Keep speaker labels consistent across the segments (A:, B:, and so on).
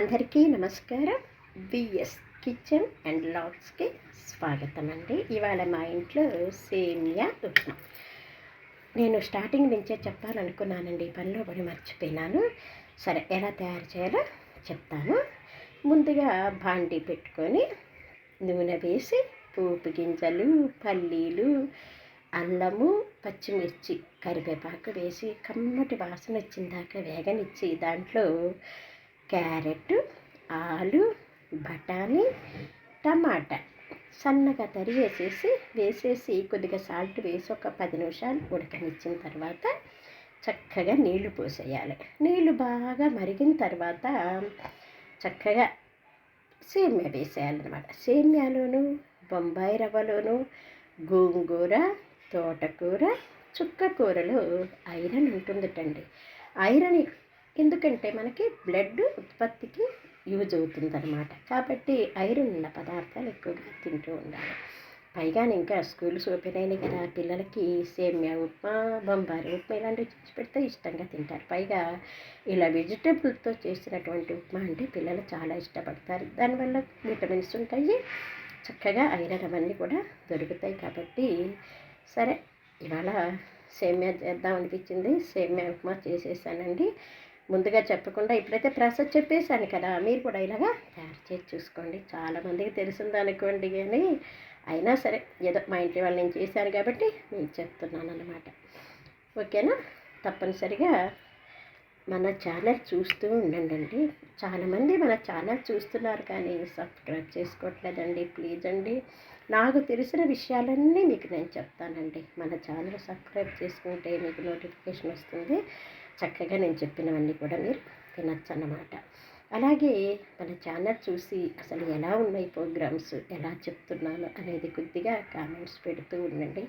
A: అందరికీ నమస్కారం. VS kitchen and లాట్స్కి స్వాగతం అండి. ఇవాళ మా ఇంట్లో సేమియా ఉప్మా. నేను స్టార్టింగ్ నుంచే చెప్పాలనుకున్నానండి, పనిలో పడి మర్చిపోయినాను. సరే, ఎలా తయారు చేయాలో చెప్తాను. ముందుగా బాండీ పెట్టుకొని నూనె వేసి పోపు గింజలు, పల్లీలు, అల్లము, పచ్చిమిర్చి, కరివేపాకు వేసి కమ్మటి వాసన వచ్చిందాక వేగనిచ్చి దాంట్లో క్యారెట్, ఆలు, బఠానీ, టమాటా సన్నగా వేసేసి కొద్దిగా సాల్ట్ వేసి ఒక 10 నిమిషాలు ఉడకనిచ్చిన తర్వాత చక్కగా నీళ్లు పోసేయాలి. నీళ్లు బాగా మరిగిన తర్వాత చక్కగా సేమ్యా వేసేయాలన్నమాట. సేమ్యాలోను, బొంబాయి రవ్వలోను, గోంగూర, తోటకూర, చుక్క కూరలో ఐరన్ ఉంటుందటండి. ఐరన్ ఎందుకంటే మనకి బ్లడ్ ఉత్పత్తికి యూజ్ అవుతుందన్నమాట. కాబట్టి ఐరన్ ఉన్న పదార్థాలు ఎక్కువగా తింటూ ఉండాలి. పైగా ఇంకా స్కూల్స్ ఓపెన్ అయినాయి కదా, పిల్లలకి సేమ్యా ఉప్మా, బొంబాయి ఉప్మా ఇలాంటివి చేసి పెడితే ఇష్టంగా తింటారు. పైగా ఇలా వెజిటేబుల్తో చేసినటువంటి ఉప్మా అంటే పిల్లలు చాలా ఇష్టపడతారు. దానివల్ల విటమిన్స్ ఉంటాయి, చక్కగా ఐరన్ అవన్నీ కూడా దొరుకుతాయి. కాబట్టి సరే, ఇవాళ సేమ్యా చేద్దాం అనిపించింది. సేమ్యా ఉప్మా చేసేసానండి. ముందుగా చెప్పకుండా ఇప్పుడైతే ప్రాసెస్ చెప్పేశాను కదా, మీరు కూడా ఇలాగా తయారు చేసి చూసుకోండి. చాలామందికి తెలిసిందనుకోండి, కానీ అయినా సరే ఏదో మా ఇంటి వాళ్ళు నేను చేశాను కాబట్టి నేను చెప్తున్నాను అన్నమాట. ఓకేనా? తప్పనిసరిగా మన ఛానల్ చూస్తూ ఉండండి. చాలామంది మన ఛానల్ చూస్తున్నారు కానీ సబ్స్క్రైబ్ చేసుకోవట్లేదండి. ప్లీజ్ అండి, నాకు తెలిసిన విషయాలన్నీ మీకు నేను చెప్తానండి. మన ఛానల్ సబ్స్క్రైబ్ చేసుకుంటే మీకు నోటిఫికేషన్ వస్తుంది. చక్కగా నేను చెప్పినవన్నీ కూడా మీరు వినొచ్చు అన్నమాట. అలాగే మన ఛానల్ చూసి అసలు ఎలా ఉన్నాయి ప్రోగ్రామ్స్, ఎలా చెప్తున్నాను అనేది కొద్దిగా కామెంట్స్ పెడుతూ ఉండండి.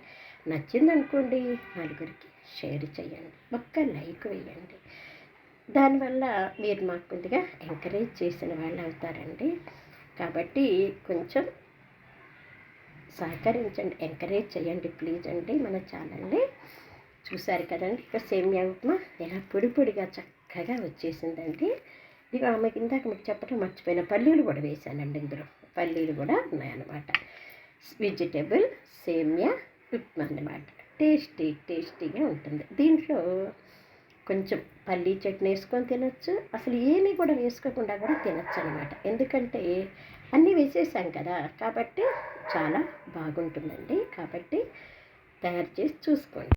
A: నచ్చిందనుకోండి నలుగురికి షేర్ చేయండి, ఒక్క లైక్ వేయండి. దానివల్ల మీరు మాకు కొద్దిగా ఎంకరేజ్ చేసిన వాళ్ళు అవుతారండి. కాబట్టి కొంచెం సహకరించండి, ఎంకరేజ్ చేయండి ప్లీజ్ అండి. మన ఛానల్ని చూశారు కదండి. ఇక సేమ్యా ఉప్మా ఎలా పొడి పొడిగా చక్కగా వచ్చేసిందండి. ఇక ఆమెకి ఇందాక మీకు చెప్పడం మర్చిపోయిన పల్లీలు కూడా వేసానండి. ఇందులో పల్లీలు కూడా ఉన్నాయన్నమాట. వెజిటేబుల్ సేమ్యా ఉప్మా అన్నమాట. టేస్టీగా ఉంటుంది. దీంట్లో కొంచెం పల్లీ చట్నీ వేసుకొని తినచ్చు, అసలు ఏమీ కూడా వేసుకోకుండా కూడా తినచ్చు అనమాట. ఎందుకంటే అన్నీ వేసేసాం కదా, కాబట్టి చాలా బాగుంటుందండి. కాబట్టి తయారు చేసి చూసుకోండి.